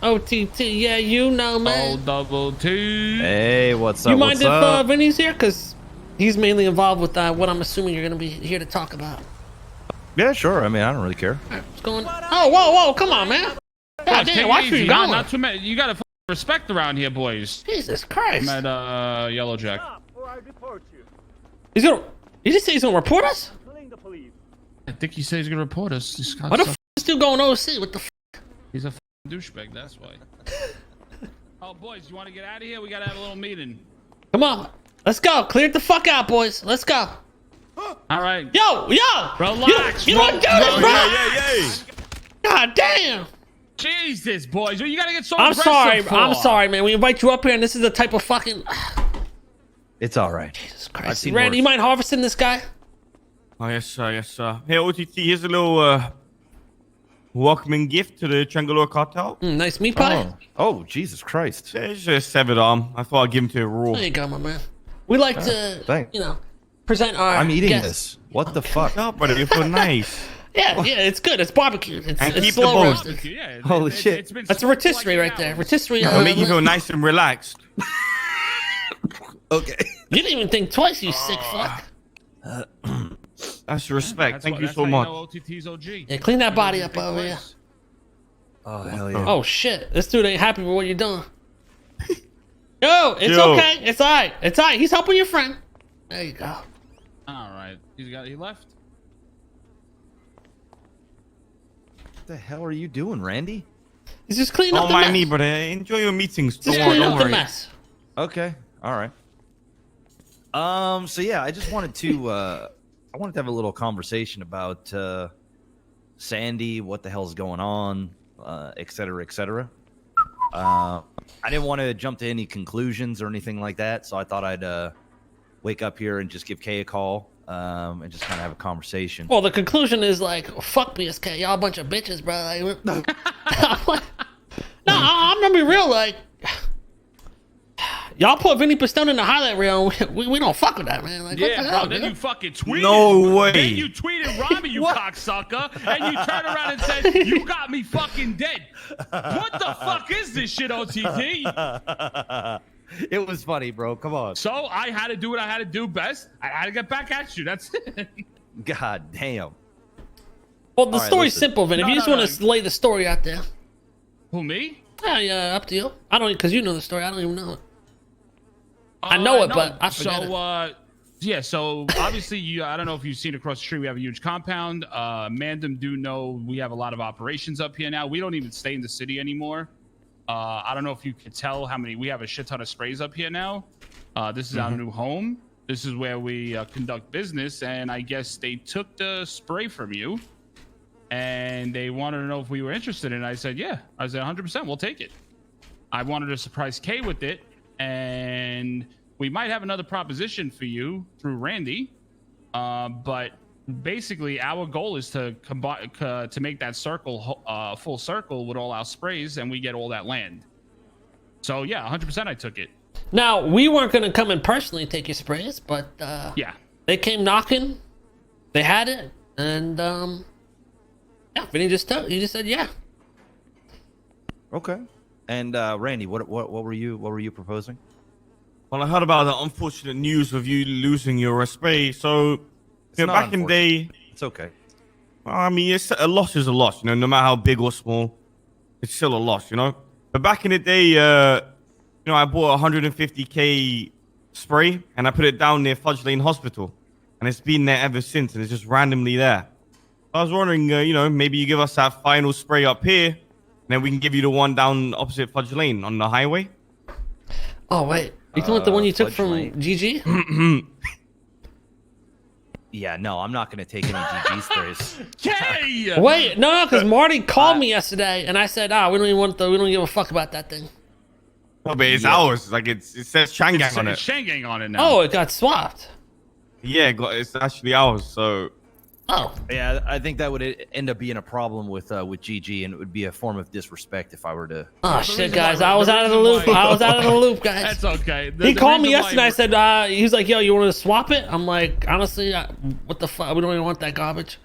OTT, yeah, you know, man. double T. Hey, what's up? You mind what's up? if Vinny's here? Because he's mainly involved with what I'm assuming you're going to be here to talk about. Yeah, sure. I mean, I don't really care. All right, what's going on? Oh, whoa, come on, man. God damn, watch where you going. Not too many. You got to respect around here, boys. Jesus Christ. I'm at Yellow Jack. He's gonna. Did he say he's gonna report us? I think he said he's gonna report us. What the f is still going OC? What the f? He's a douchebag. That's why. Oh, boys, you want to get out of here? We gotta have a little meeting. Come on, let's go. Clear it the fuck out, boys. Let's go. All right. Yo. Relax. You don't do this, bro. Yeah. God damn. Jesus, boys. You gotta get so I'm aggressive for? I'm sorry, man. We invite you up here, and this is the type of fucking. It's all right. Jesus Christ. Randy, you mind harvesting this guy? Oh, yes, sir. Hey, OTT, here's a little welcoming gift to the Triangular Cartel. Nice meat pie. Oh, Jesus Christ. It's a severed arm. I thought I'd give him to a raw. There you go, my man. We like to, thanks. present our I'm eating guests. this. What the fuck? Oh, but it feel nice. Yeah, it's good. It's barbecued. It's And keep the slow bones. roasted. Yeah, Holy shit. That's a rotisserie right there. Rotisserie. It'll make you feel nice and relaxed. Okay. You didn't even think twice, you sick fuck. That's respect. That's Thank you that's so how much. You know OTT's OG. Yeah, clean that body up over here. Oh, hell yeah. Oh shit, this dude ain't happy with what you're doing. Yo, it's Yo. okay. It's alright. It's alright. He's helping your friend. There you go. All right. He left. What the hell are you doing, Randy? He's just cleaning up Don't the mind mess. me, but enjoy your meetings. Just Don't clean up the worry. mess. Okay. All right. So yeah, I just wanted to have a little conversation about Sandy, what the hell's going on, et cetera, et cetera. I didn't want to jump to any conclusions or anything like that, so I thought I'd wake up here and just give Kay a call and just kind of have a conversation. Well, the conclusion is like, fuck BSK, y'all a bunch of bitches, bro. Like, no, I'm gonna be real. Like, y'all put Vinny Pistone in the highlight reel. We don't fuck with that, man. Like, what the Yeah, hell, bro. Then dude? you fucking tweeted. No way. Then you tweeted Robbie, you cocksucker, and you turn around and said, "You got me fucking dead." What the fuck is this shit, OTT? It was funny, bro. Come on. So I had to do what I had to do best. I had to get back at you. That's it. God damn. Well, the All right, story's listen. simple, Vin. If you just want to lay the story out there, Who, me? yeah, up to you. I don't, because you know the story. I don't even know it. I know it, but I forget it. Yeah, so obviously, I don't know if you've seen across the street, we have a huge compound. Mandem do know we have a lot of operations up here now. We don't even stay in the city anymore. I don't know if you could tell how many, we have a shit ton of sprays up here now. This is our new home. This is where we conduct business, and I guess they took the spray from you, and they wanted to know if we were interested, and I said, yeah. I said, 100%, we'll take it. I wanted to surprise Kay with it, and we might have another proposition for you through Randy, but basically our goal is to combine to make that circle full circle with all our sprays, and we get all that land. So yeah, 100% I took it. Now, we weren't going to come and personally take your sprays, but Yeah. they came knocking. They had it, and yeah, Vinny just said yeah. Okay. And Randy, what were you proposing? Well, I heard about the unfortunate news of you losing your spray. So, It's not back in the day, It's okay. I mean, a loss is a loss, no matter how big or small, it's still a loss, But back in the day, I bought a 150K spray and I put it down near Fudge Lane Hospital, and it's been there ever since, and it's just randomly there. I was wondering, maybe you give us that final spray up here, and then we can give you the one down opposite Fudge Lane on the highway. Oh wait, you talking about the one you took Fudge from Lane. GG? Yeah, no, I'm not gonna take any GG sprays. Kay! Wait, no, because Marty called me yesterday, and I said, we don't even we don't give a fuck about that thing. Oh, but it's ours. Like it says Shangang on it. It's Shangang on it now. Oh, it got swapped. Yeah, it's actually ours. So Oh, Yeah, I think that would end up being a problem with GG, and it would be a form of disrespect if I were to. oh shit, reason guys, why- I was the out of the reason loop. why- I was out of the loop, guys. That's okay. He called me reason yesterday. why- I said, he was like, yo, you want to swap it? I'm like, honestly, what the fuck? We don't even want that garbage.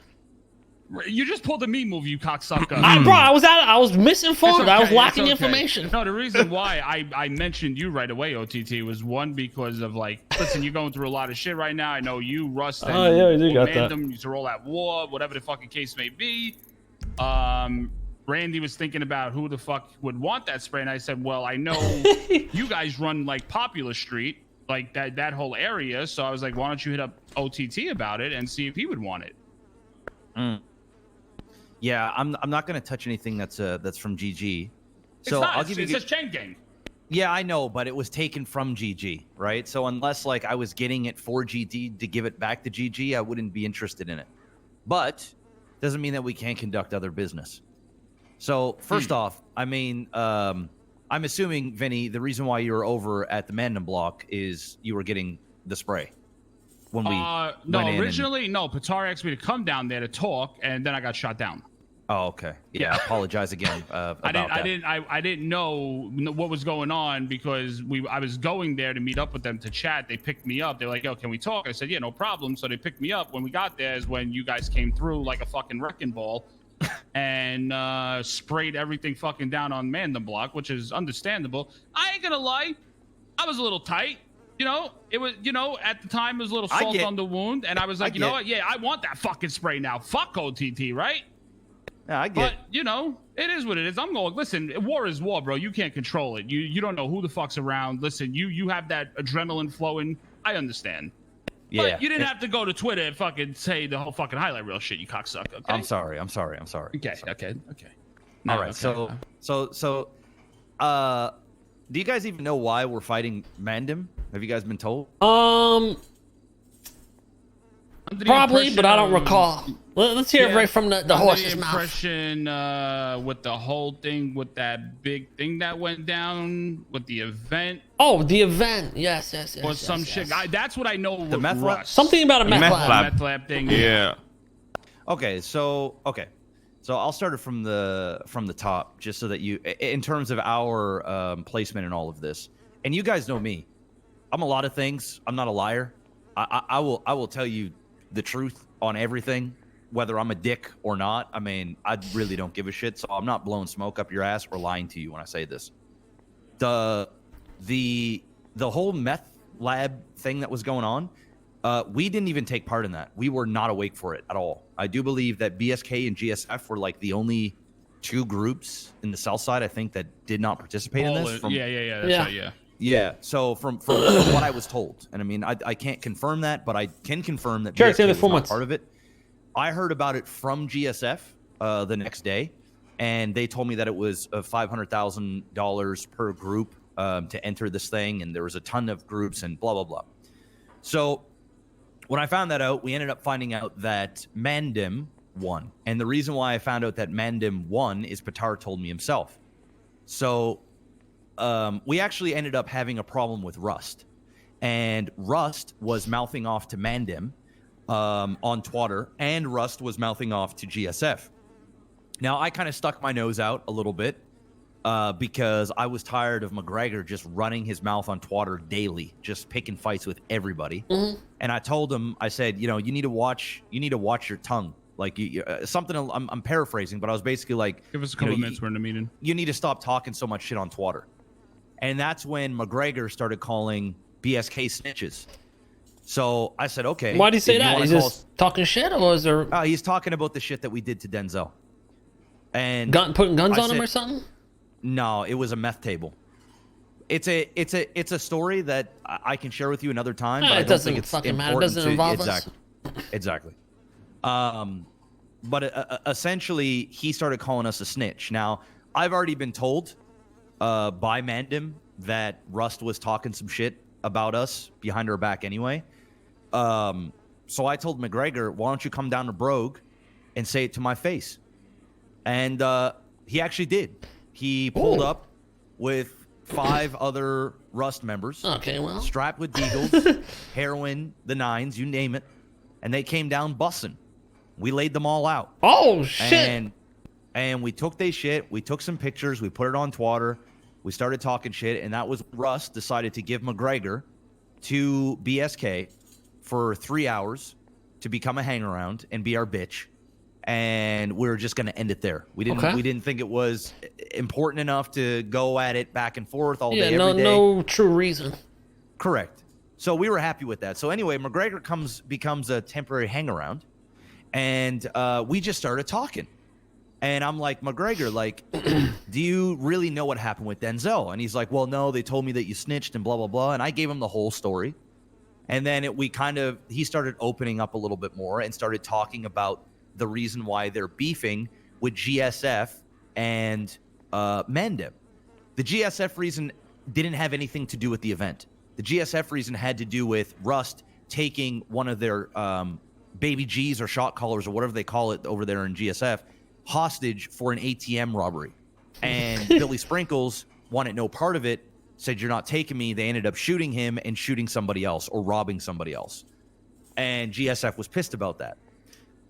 You just pulled a me move, you cocksucker. Bro, I was misinformed. It's I was okay, lacking it's okay. information. No, the reason why I mentioned you right away, OTT, was one because of like, listen, you're going through a lot of shit right now. I know you, Rust, and you got that. Mandem used to roll at war, whatever the fucking case may be. Randy was thinking about who the fuck would want that spray, and I said, well, I know you guys run like Popular Street, like that whole area. So I was like, why don't you hit up OTT about it and see if he would want it? Yeah, I'm not gonna touch anything that's from GG. So I'll give you. It says Chain Gang. Yeah, I know, but it was taken from GG, right? So unless like I was getting it for GG to give it back to GG, I wouldn't be interested in it. But doesn't mean that we can't conduct other business. So first off, I mean, I'm assuming, Vinny, the reason why you were over at the Mandem block is you were getting the spray. When we no, originally, no. Patar asked me to come down there to talk, and then I got shot down. Oh, okay. Yeah, I apologize again about that. I didn't know what was going on because I was going there to meet up with them to chat. They picked me up. They're like, yo, can we talk? I said, yeah, no problem. So they picked me up. When we got there is when you guys came through like a fucking wrecking ball and sprayed everything fucking down on Mandem block, which is understandable. I ain't gonna lie, I was a little tight. You know, it was, at the time it was a little salt on the wound, and I was like, you know what? Yeah, I want that fucking spray now. Fuck OTT, right? Yeah, I get. But it is what it is. I'm going. Listen, war is war, bro. You can't control it. You don't know who the fuck's around. Listen, you have that adrenaline flowing. I understand. Yeah. But you didn't have to go to Twitter and fucking say the whole fucking highlight reel shit, you cocksucker. Okay. I'm sorry. Okay. All right. So, do you guys even know why we're fighting Mandem? Have you guys been told? Probably, but I don't recall. Let's hear it right from the horse's mouth. Impression with the whole thing, with that big thing that went down, with the event. Oh, the event. Yes. Or some shit. That's what I know. The meth lab? Something about a meth lab. Meth lab thing. Yeah. Okay. So I'll start it from the top, just so that you, in terms of our placement and all of this, and you guys know me. I'm a lot of things. I'm not a liar. I will tell you the truth on everything, whether I'm a dick or not. I mean, I really don't give a shit, so I'm not blowing smoke up your ass or lying to you when I say this. The whole meth lab thing that was going on, we didn't even take part in that. We were not awake for it at all. I do believe that BSK and GSF were like the only two groups in the South Side, I think, that did not participate in this. Yeah. That's right, yeah. Yeah, so from what I was told, and I mean, I can't confirm that, but I can confirm that BSK was not part of it. I heard about it from GSF the next day, and they told me that it was $500,000 per group to enter this thing, and there was a ton of groups and blah, blah, blah. So when I found that out, we ended up finding out that Mandem won. And the reason why I found out that Mandem won is Patar told me himself. So we actually ended up having a problem with Rust, and Rust was mouthing off to Mandem on Twitter, and Rust was mouthing off to GSF. Now, I kind of stuck my nose out a little bit because I was tired of McGregor just running his mouth on Twitter daily, just picking fights with everybody. Mm-hmm. And I told him, I said, you need to watch your tongue. Like something, I'm paraphrasing, but I was basically like, give us a couple minutes. We're in a meeting. You need to stop talking so much shit on Twitter. And that's when McGregor started calling BSK snitches. So I said, okay. Why do you say that? He's just talking shit, or is there? He's talking about the shit that we did to Denzel. And putting guns on him or something? No, it was a meth table. It's a story that I can share with you another time. But I don't think it's fucking matter. It doesn't involve us. Exactly. But essentially, he started calling us a snitch. Now, I've already been told by Mandem that Rust was talking some shit about us behind our back anyway. So I told McGregor, why don't you come down to Brogue and say it to my face? And he actually did. He pulled up with 5 other Rust members. Okay, well. Strapped with deagles, heroin, the 9s, you name it. And they came down bussing. We laid them all out. Oh, shit. And we took their shit. We took some pictures. We put it on Twitter. We started talking shit. And that was Russ decided to give McGregor to BSK for 3 hours to become a hangaround and be our bitch. and we were just going to end it there. We didn't think it was important enough to go at it back and forth all day, every day. No true reason. Correct. So we were happy with that. So anyway, McGregor becomes a temporary hangaround, and we just started talking. And I'm like, McGregor, like, do you really know what happened with Denzel? And he's like, well, no, they told me that you snitched and blah, blah, blah. And I gave him the whole story. And then he started opening up a little bit more and started talking about the reason why they're beefing with GSF and MDM. The GSF reason didn't have anything to do with the event. The GSF reason had to do with Rust taking one of their baby G's or shot callers or whatever they call it over there in GSF hostage for an ATM robbery. And Billy Sprinkles wanted no part of it, said, you're not taking me. They ended up shooting him and shooting somebody else or robbing somebody else. And GSF was pissed about that,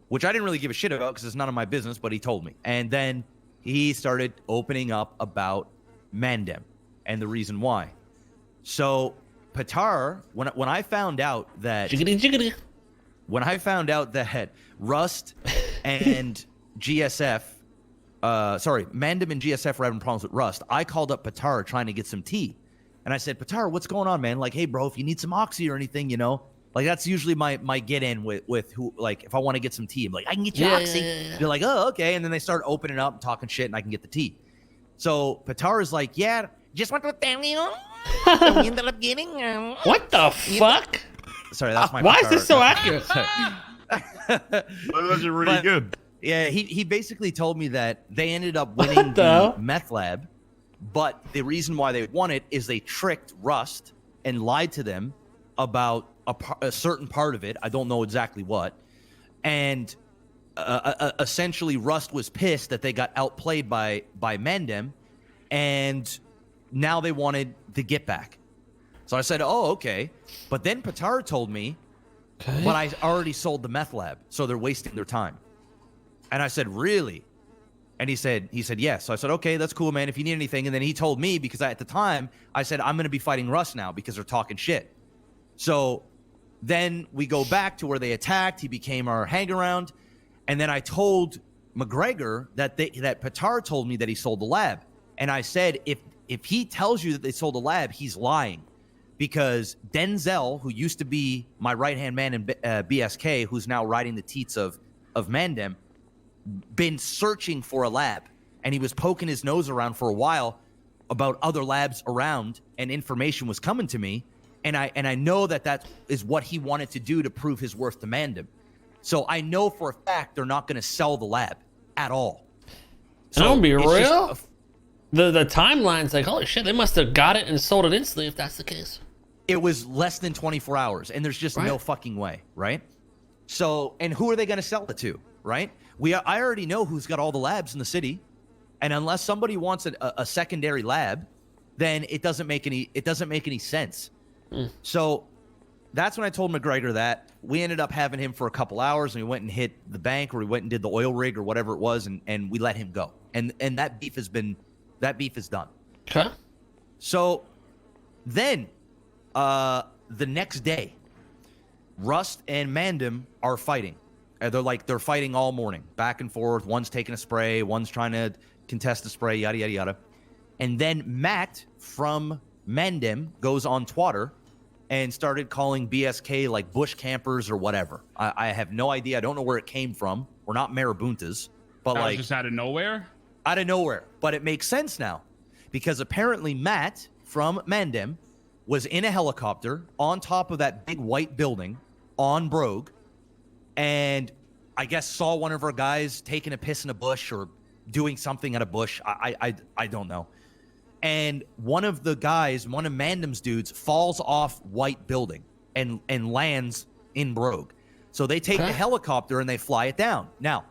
which I didn't really give a shit about because it's none of my business, but he told me. And then he started opening up about MDM and the reason why. So Patar, when I found out that when I found out that Rust and GSF, MDM and GSF were having problems with Rust, I called up Patar trying to get some tea. And I said, Patar, what's going on, man? Like, hey, bro, if you need some oxy or anything, you know, like that's usually my get in with who, like, if I want to get some tea, I'm like, I can get you oxy. Yeah. They're like, oh, okay. And then they start opening up and talking shit and I can get the tea. So Patar is like, yeah, just want to tell you, we ended up getting. What the fuck? Sorry, that's my Why Patar. is this so accurate? That was really good. Yeah, he basically told me that they ended up winning the meth lab, but the reason why they won it is they tricked Rust and lied to them about a certain part of it. I don't know exactly what. And essentially Rust was pissed that they got outplayed by MDM, and now they wanted the get back. So I said, oh, okay. But then Patar told me, but I already sold the meth lab, so they're wasting their time. And I said, really? And he said, yes. So I said, okay, that's cool, man, if you need anything. And then he told me, because at the time, I said, I'm going to be fighting Russ now because they're talking shit. So then we go back to where they attacked. He became our hang-around. And then I told McGregor that Patar told me that he sold the lab. And I said, if he tells you that they sold the lab, he's lying. Because Denzel, who used to be my right-hand man in BSK, who's now riding the teats of MDM, been searching for a lab, and he was poking his nose around for a while about other labs around, and information was coming to me, and I know that is what he wanted to do to prove his worth to MDM. So I know for a fact they're not going to sell the lab at all. So don't be real. The timeline's like, holy shit, they must have got it and sold it instantly if that's the case. It was less than 24 hours, and there's just no fucking way, right? So, and who are they going to sell it to, right? I already know who's got all the labs in the city, and unless somebody wants a secondary lab, then it doesn't make any sense. So that's when I told McGregor that. We ended up having him for a couple hours, and we went and hit the bank, or we went and did the oil rig or whatever it was, and we let him go. And that beef is done. Okay. So then the next day, Rust and MDM are fighting. They're fighting all morning, back and forth. One's taking a spray, one's trying to contest the spray, yada, yada, yada. And then Matt from MDM goes on Twitter and started calling BSK like bush campers or whatever. I have no idea. I don't know where it came from. We're not marabuntas, but that like was just out of nowhere. Out of nowhere. But it makes sense now, because apparently Matt from MDM was in a helicopter on top of that big white building on Brogue, and I guess saw one of our guys taking a piss in a bush or doing something at a bush. I don't know. And one of MDM's dudes falls off white building and lands in Brogue. So they take the helicopter and they fly it down. Now,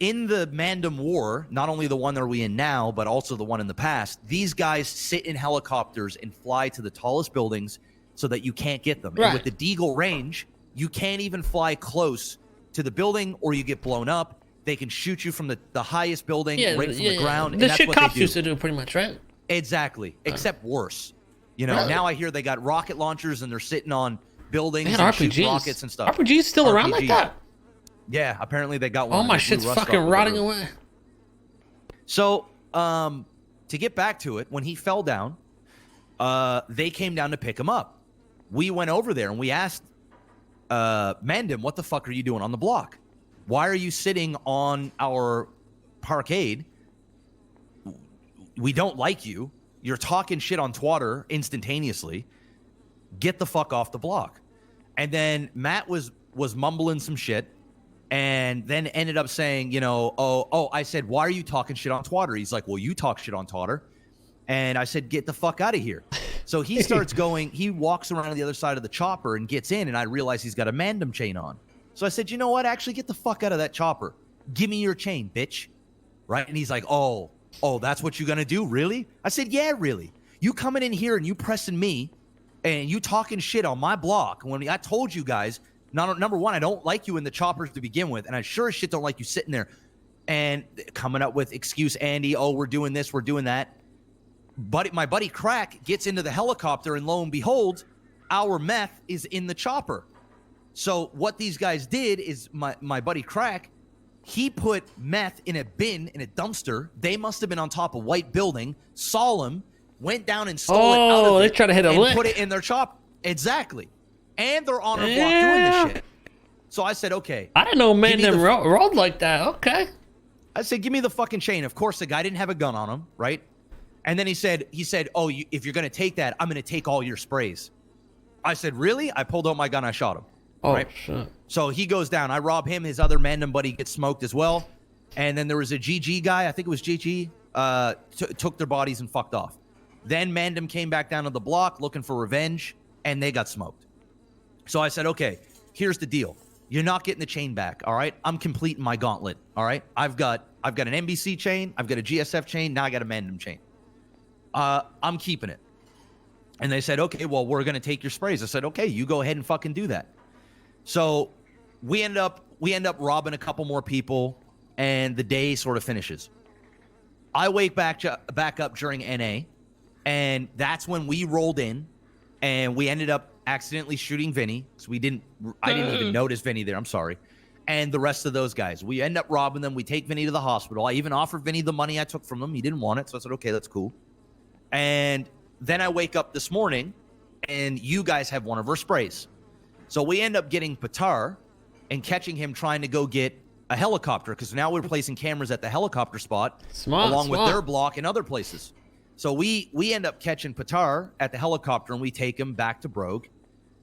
in the MDM war, not only the one that we're in now, but also the one in the past, these guys sit in helicopters and fly to the tallest buildings so that you can't get them. Right. And with the Deagle range, you can't even fly close to the building or you get blown up. They can shoot you from the highest building right from the ground. The shit cops used to do pretty much, right? Exactly, except worse. You know, now I hear they got rocket launchers and they're sitting on buildings and shooting rockets and stuff. RPG's still around like that? Yeah, apparently they got one. Oh, my They blew shit's rust fucking off the rotting roof. away. So, to get back to it, when he fell down, they came down to pick him up. We went over there and we asked Mandem, what the fuck are you doing on the block? Why are you sitting on our parkade? We don't like you. You're talking shit on Twitter instantaneously. Get the fuck off the block. And then Matt was mumbling some shit and then ended up saying, you know, I said, why are you talking shit on Twitter? He's like, well, you talk shit on Twitter. And I said, get the fuck out of here. So he starts going, he walks around to the other side of the chopper and gets in, and I realize he's got a Mandem chain on. So I said, you know what? Actually, get the fuck out of that chopper. Give me your chain, bitch. Right? And he's like, oh, that's what you're going to do? Really? I said, yeah, really. You coming in here and you pressing me and you talking shit on my block when I told you guys, number one, I don't like you in the choppers to begin with, and I sure as shit don't like you sitting there and coming up with excuse, Andy, oh, we're doing this, we're doing that. But my buddy Crack gets into the helicopter, and lo and behold, our meth is in the chopper. So what these guys did is my buddy Crack, he put meth in a bin, in a dumpster. They must have been on top of White Building, saw him, went down and stole it out of Oh, they it tried to hit a and lick. put it in their chopper. Exactly. And they're on our block doing this shit. So I said, okay. I didn't know Give me Mandem the- rolled like that. Okay. I said, give me the fucking chain. Of course, the guy didn't have a gun on him, right? And then he said, oh, if you're going to take that, I'm going to take all your sprays. I said, really? I pulled out my gun. I shot him. Oh, right? shit. So he goes down. I rob him. His other Mandem buddy gets smoked as well. And then there was a GG guy. I think it was GG. Took their bodies and fucked off. Then Mandem came back down to the block looking for revenge, and they got smoked. So I said, okay, here's the deal. You're not getting the chain back, all right? I'm completing my gauntlet, all right? I've got an NBC chain. I've got a GSF chain. Now I got a Mandem chain. I'm keeping it. And they said, okay, well, we're going to take your sprays. I said, okay, you go ahead and fucking do that. So we end up robbing a couple more people, and the day sort of finishes. I wake back up during NA, and that's when we rolled in, and we ended up accidentally shooting Vinny. So I didn't even notice Vinny there. I'm sorry. And the rest of those guys, we end up robbing them. We take Vinny to the hospital. I even offered Vinny the money I took from him. He didn't want it. So I said, okay, that's cool. And then I wake up this morning, and you guys have one of our sprays. So we end up getting Patar and catching him trying to go get a helicopter, because now we're placing cameras at the helicopter spot along with their block and other places. So we end up catching Patar at the helicopter, and we take him back to Brogue,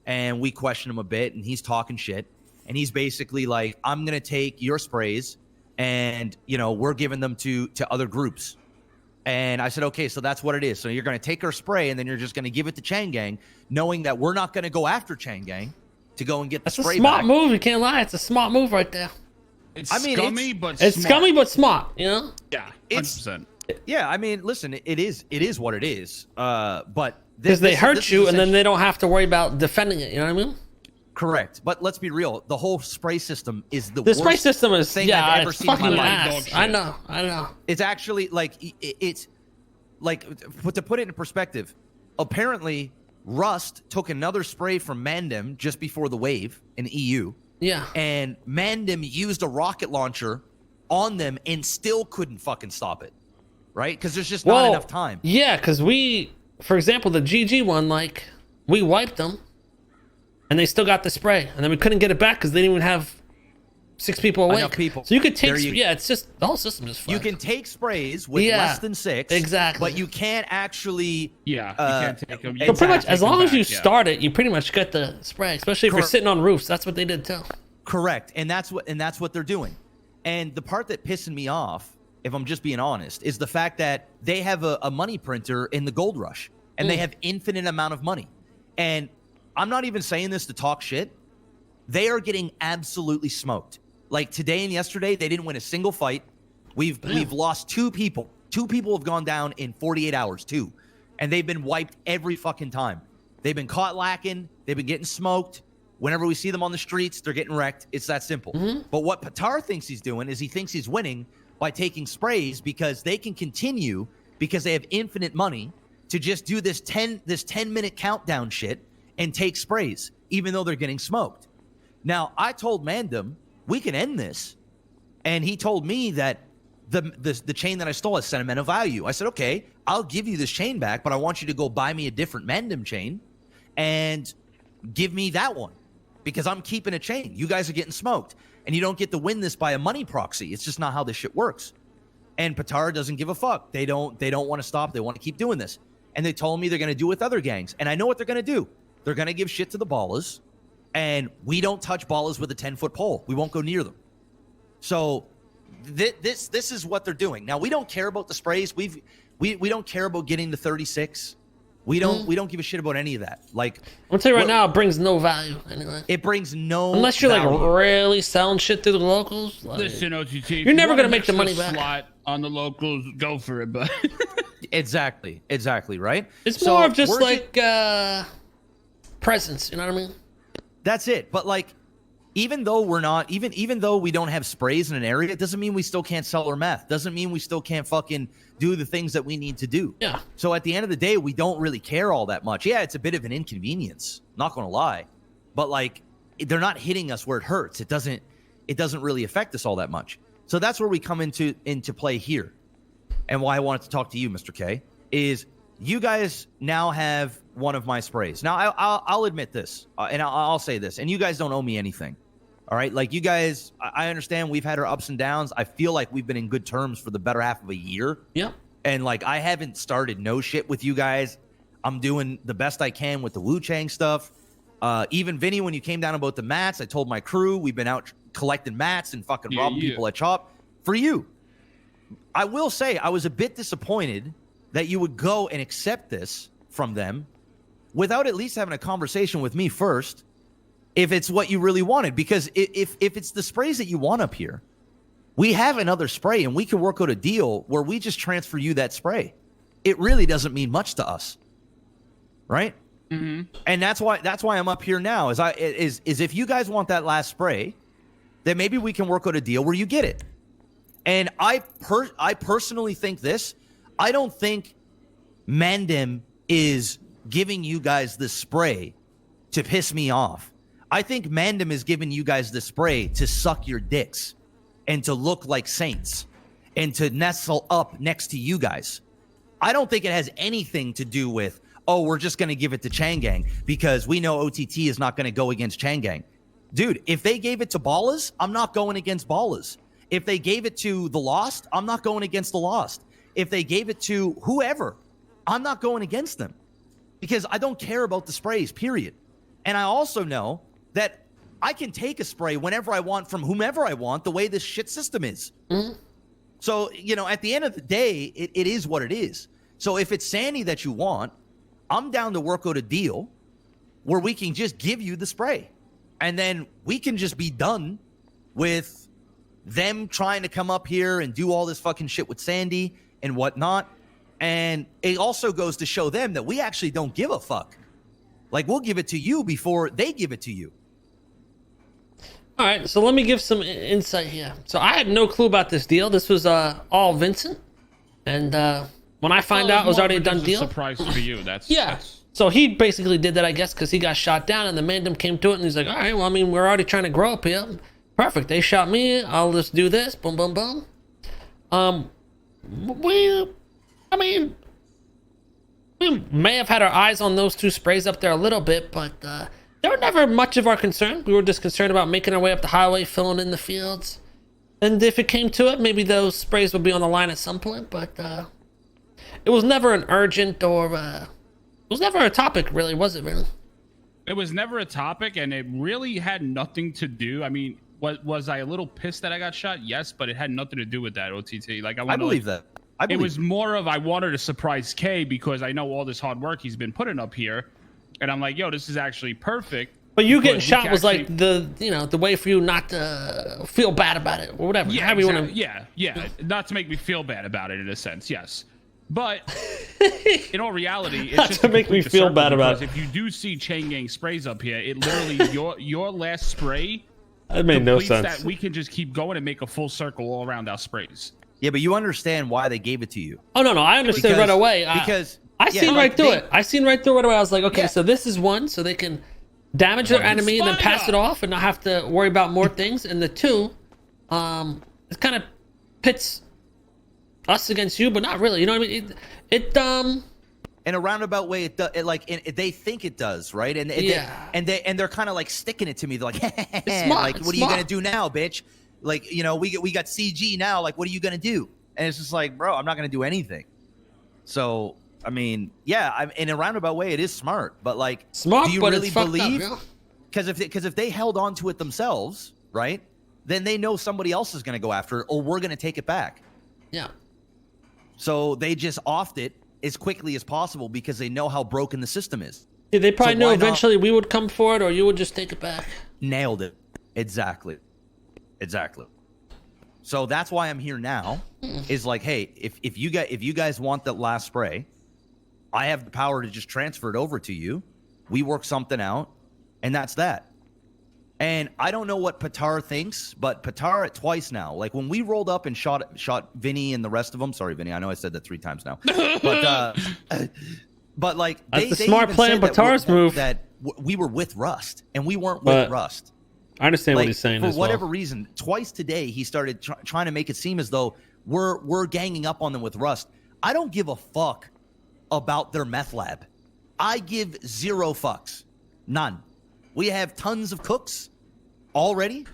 and we question him a bit, and he's talking shit. And he's basically like, I'm going to take your sprays, and, you know, we're giving them to other groups. And I said, okay, so that's what it is. So you're going to take our spray, and then you're just going to give it to Chang Gang, knowing that we're not going to go after Chang Gang to go and get the spray That's a smart back. move. You can't lie. It's a smart move right there. It's I mean, scummy, but It's smart. scummy but smart, you know? Yeah, It's- 100%. Yeah, I mean, listen, it is what it is. But Because they hurt this you, is and then essentially- they don't have to worry about defending it. You know what I mean? Correct. But let's be real. The whole spray system is the The worst spray system is thing I've ever it's seen in my fucking life. ass. Dog shit. I know. It's actually like it's like, to put it in perspective, apparently Rust took another spray from Mandem just before the wave in EU, Yeah. and Mandem used a rocket launcher on them and still couldn't fucking stop it, right? Because there's just not enough time. Yeah, because for example, the GG one, like, we wiped them, and they still got the spray, and then we couldn't get it back because they didn't even have 6 people awake. Enough people. So you could take, There you- yeah, it's just, the whole system is fucked. You can take sprays with Yeah, less than 6, exactly. but you can't actually. Yeah, you can't take them. But pretty much, as long as you yeah. start it, you pretty much get the spray, especially if you're Correct. sitting on roofs. That's what they did too. Correct, and that's what they're doing. And the part that pissing me off, if I'm just being honest, is the fact that they have a money printer in the gold rush, and they have infinite amount of money. And I'm not even saying this to talk shit. They are getting absolutely smoked. Like today and yesterday, they didn't win a single fight. We've lost 2 people. 2 people have gone down in 48 hours, 2. And they've been wiped every fucking time. They've been caught lacking. They've been getting smoked. Whenever we see them on the streets, they're getting wrecked. It's that simple. But what Patar thinks he's doing is he thinks he's winning by taking sprays, because they can continue, because they have infinite money, to just do this 10-minute countdown shit and take sprays, even though they're getting smoked. Now, I told Mandem, we can end this. And he told me that the chain that I stole has sentimental value. I said, okay, I'll give you this chain back, but I want you to go buy me a different Mandem chain and give me that one because I'm keeping a chain. You guys are getting smoked, and you don't get to win this by a money proxy. It's just not how this shit works. And Patara doesn't give a fuck. They don't want to stop. They want to keep doing this. And they told me they're going to do it with other gangs. And I know what they're going to do. They're going to give shit to the ballers, and we don't touch ballers with a 10-foot pole. We won't go near them. So this is what they're doing. Now, we don't care about the sprays. We don't care about getting to 36. We don't give a shit about any of that. Like, I'll tell you right now, it brings no value anyway. It brings no unless you're value. like really selling shit through the locals. Like, Listen, OTT, you're never gonna make the money back. Slot on the locals, go for it, but exactly, right? It's So more of just we're like presence. You know what I mean? That's it. But like, even though we're not, even though we don't have sprays in an area, it doesn't mean we still can't sell our meth. Doesn't mean we still can't fucking do the things that we need to do. Yeah. So at the end of the day, we don't really care all that much. Yeah, it's a bit of an inconvenience. Not going to lie, but like, they're not hitting us where it hurts. It doesn't really affect us all that much. So that's where we come into play here, and why I wanted to talk to you, Mr. K, is you guys now have one of my sprays. Now I'll admit this, and I'll say this, and you guys don't owe me anything. All right, like you guys, I understand we've had our ups and downs. I feel like we've been in good terms for the better half of a year. Yeah. And like, I haven't started no shit with you guys. I'm doing the best I can with the Wu Chang stuff. Even Vinny, when you came down about the mats, I told my crew we've been out collecting mats and fucking robbing people at Chop for you. I will say I was a bit disappointed that you would go and accept this from them without at least having a conversation with me first. If it's what you really wanted, because if it's the sprays that you want up here, we have another spray and we can work out a deal where we just transfer you that spray. It really doesn't mean much to us, right? Mm-hmm. And that's why I'm up here now. Is if you guys want that last spray, then maybe we can work out a deal where you get it. And I personally think this. I don't think Mandem is giving you guys the spray to piss me off. I think Mandem is giving you guys the spray to suck your dicks and to look like saints and to nestle up next to you guys. I don't think it has anything to do with, oh, we're just going to give it to Changang because we know OTT is not going to go against Changang. Dude, if they gave it to Ballas, I'm not going against Ballas. If they gave it to the Lost, I'm not going against the Lost. If they gave it to whoever, I'm not going against them because I don't care about the sprays, period. And I also know that I can take a spray whenever I want from whomever I want, the way this shit system is. Mm-hmm. So, you know, at the end of the day, it is what it is. So if it's Sandy that you want, I'm down to work out a deal where we can just give you the spray. And then we can just be done with them trying to come up here and do all this fucking shit with Sandy and whatnot. And it also goes to show them that we actually don't give a fuck. Like, we'll give it to you before they give it to you. All right, so let me give some insight here. So I had no clue about this deal. This was all Vincent, and when I find out it was already a done deal. Surprise for you. That's yeah. So he basically did that, I guess, because he got shot down, and the Mandem came to it, and he's like, "All right, well, I mean, we're already trying to grow up here. Perfect. They shot me. I'll just do this. Boom, boom, boom." We may have had our eyes on those two sprays up there a little bit, but they were never much of our concern. We were just concerned about making our way up the highway, filling in the fields. And if it came to it, maybe those sprays would be on the line at some point, but it was never an urgent or it was never a topic, really, was it, really? It was never a topic, and it really had nothing to do. I mean, was I a little pissed that I got shot? Yes, but it had nothing to do with that, OTT. Like, I believe that. It was more of I wanted to surprise K because I know all this hard work he's been putting up here, and I'm like, yo, this is actually perfect. But you getting shot was like the way for you not to feel bad about it or whatever. Yeah, exactly. Yeah. Not to make me feel bad about it in a sense, yes. But in all reality, it's not just to make me feel bad about it. If you do see Chain Gang sprays up here, it literally your last spray. That made no sense. That we can just keep going and make a full circle all around our sprays. Yeah, but you understand why they gave it to you. Oh, no, I understood right away. Because I seen right through it. I seen right through it right away. I was like, okay, so this is one, so they can damage their enemy and then Spider! pass it off and not have to worry about more things. And the two, it kind of pits us against you, but not really. You know what I mean? In a roundabout way, it does. They think it does, right? And Yeah. they're kind of like sticking it to me. They're like, It's smart, like, it's what are you smart. gonna do now, bitch? Like, you know, we got CG now. Like, what are you gonna do? And it's just like, bro, I'm not gonna do anything. So, I mean, yeah, in a roundabout way, it is smart. But like, Smart, do you but really it's fucked up, believe? yeah. Because if they held on to it themselves, right, then they know somebody else is gonna go after it, or we're gonna take it back. Yeah. So they just offed it as quickly as possible because they know how broken the system is. Yeah, they probably So knew why not- eventually we would come for it, or you would just take it back. Nailed it. Exactly. So that's why I'm here now. Is like, hey, if you guys want that last spray, I have the power to just transfer it over to you. We work something out, and that's that. And I don't know what Patar thinks, but Patar twice now. Like when we rolled up and shot Vinny and the rest of them. Sorry, Vinny. I know I said that 3 times now. But like That's they the smart even play said in Patar's move. that we were with Rust, and we weren't But with Rust. I understand Like, what he's saying for as whatever well. reason, twice today he started trying to make it seem as though we're ganging up on them with Rust. I don't give a fuck about their meth lab. I give 0 fucks. None. We have tons of cooks already.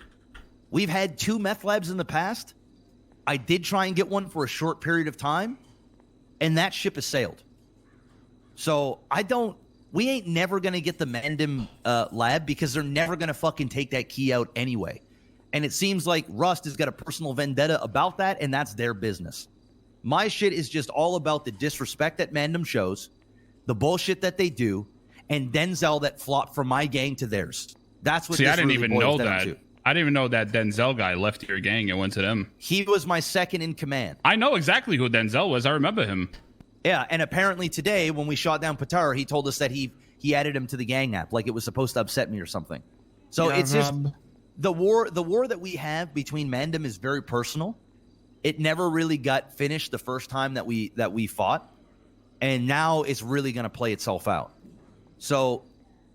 We've had 2 meth labs in the past. I did try and get one for a short period of time, and that ship has sailed. So we ain't never going to get the Mandem lab because they're never going to fucking take that key out anyway. And it seems like Rust has got a personal vendetta about that, and that's their business. My shit is just all about the disrespect that Mandem shows, the bullshit that they do, and Denzel that flopped from my gang to theirs. That's what See, this I didn't really even boils know down that. to. I didn't even know that Denzel guy left your gang and went to them. He was my second in command. I know exactly who Denzel was. I remember him. Yeah, and apparently today when we shot down Patar, he told us that he added him to the gang app, like it was supposed to upset me or something. So Yeah, it's just Rob. the war that we have between Mandem is very personal. It never really got finished the first time that we fought, and now it's really going to play itself out. So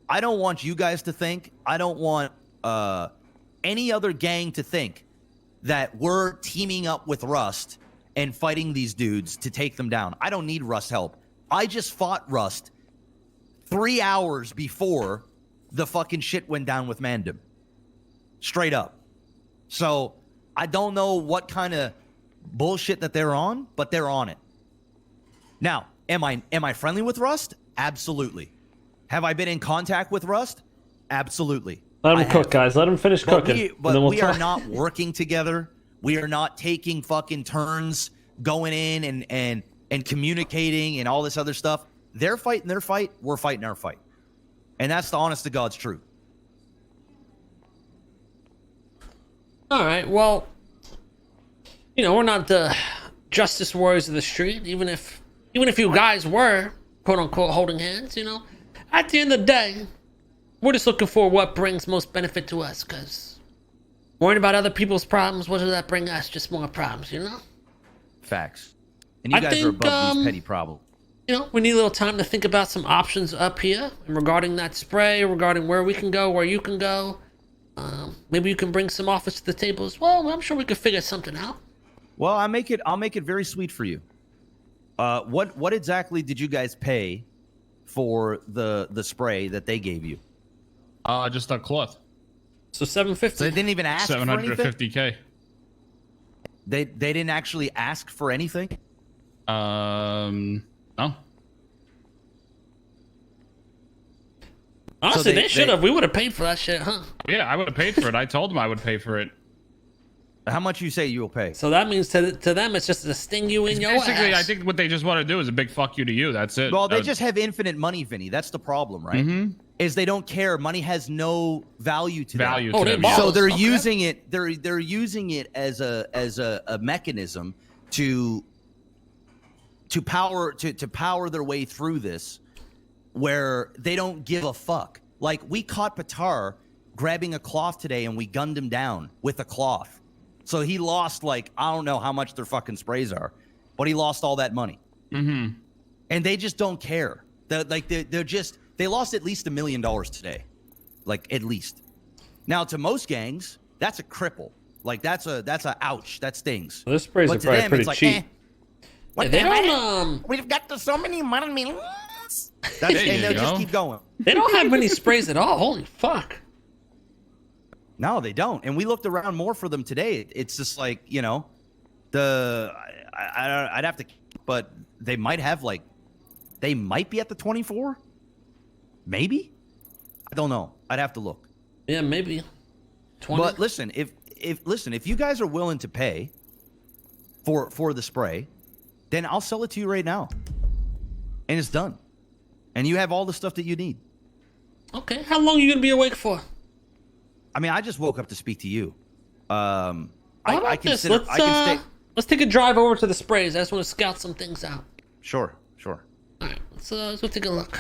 I don't want you guys to think, I don't want any other gang to think that we're teaming up with Rust and fighting these dudes to take them down. I don't need Rust help. I just fought Rust 3 hours before the fucking shit went down with Mandem. Straight up. So I don't know what kind of bullshit that they're on, but they're on it. Now, am I friendly with Rust? Absolutely. Have I been in contact with Rust? Absolutely. Let I him cook, have. guys. Let him finish cooking. We, and but then we'll we are talk. not working together. We are not taking fucking turns going in and communicating and all this other stuff. They're fighting their fight. We're fighting our fight. And that's the honest to God's truth. All right. Well, you know, we're not the justice warriors of the street. Even if you guys were quote unquote holding hands, you know, at the end of the day, we're just looking for what brings most benefit to us. Because worrying about other people's problems, what does that bring us? Just more problems, you know. Facts. And you I guys are think, above these petty problems. You know, we need a little time to think about some options up here regarding that spray, regarding where we can go, where you can go. Maybe you can bring some offers to the table as well. I'm sure we could figure something out. Well, I'll make it very sweet for you. What exactly did you guys pay for the spray that they gave you? Just a cloth. So 750. So they didn't even ask for anything? 750K. They didn't actually ask for anything? No. Honestly, they should have. We would have paid for that shit, huh? Yeah, I would have paid for it. I told them I would pay for it. How much you say you will pay? So that means to them, it's just to sting you in your Basically, ass. I think what they just want to do is a big fuck you to you. That's it. Well, they just have infinite money, Vinny. That's the problem, right? Mm-hmm. Is they don't care. Money has no value to value them. to they them. bought Yeah. So they're Okay. using it. They're using it as a mechanism to power their way through this, where they don't give a fuck. Like we caught Patar grabbing a cloth today, and we gunned him down with a cloth. So he lost like I don't know how much their fucking sprays are, but he lost all that money. Mm-hmm. And they just don't care. They lost at least $1 million today. like at least. Now to most gangs, that's a cripple. Like that's a ouch, that stings. Well, this sprays are But to probably them, pretty it's like, cheap. what They the don't We've got so many money. There you And they'll just go. keep going. they don't have many sprays at all. Holy fuck. No, they don't. And we looked around more for them today. It's just like, you know, I'd have to, but they might have like, they might be at the 24. Maybe. I don't know. I'd have to look. Yeah, maybe 20. But listen, if you guys are willing to pay for the spray, then I'll sell it to you right now, and it's done, and you have all the stuff that you need. Okay, how long are you gonna be awake for? I mean, I just woke up to speak to you. How about I this? consider Let's I can stay. let's take a drive over to the sprays. I just want to scout some things out. Sure. All right, let's go take a look.